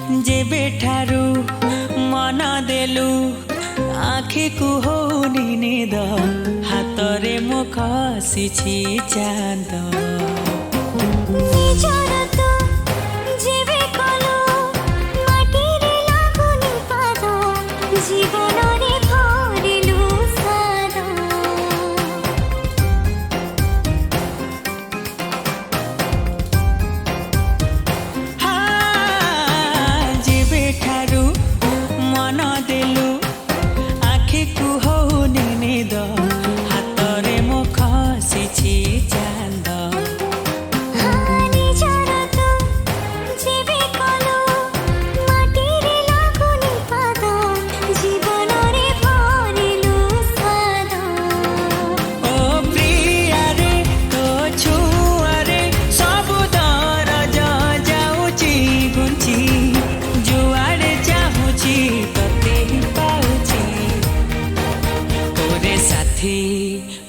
जेबे ठारू मन देलु आखि को होनी निद हातरे मो खसिछि चांद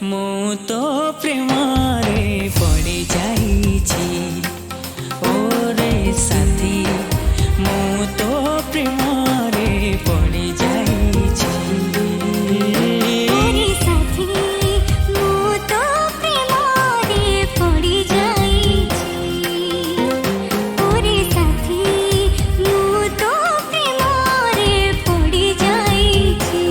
मु तो प्रेम रे पड़ी जाइछि ओरे साथी मु तो प्रेम रे पड़ी जाइछि ओरे साथी मु तो प्रेम रे पड़ी जाइछि ओरे साथी मु तो प्रेम रे पड़ी जाइछि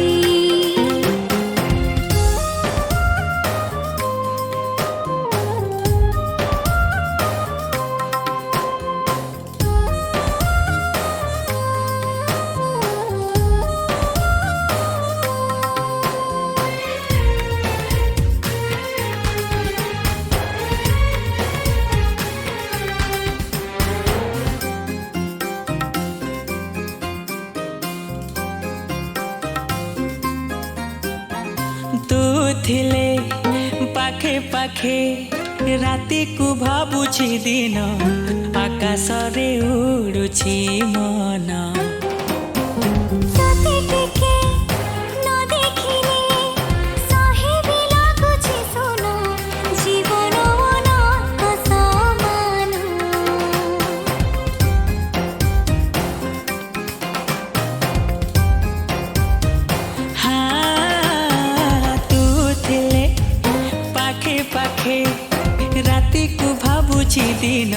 तू थिले पाखे पाखे राति को भाबुछि दिन आकाश रे उड़ुछि मन पाखे राति को भाबुछि दिन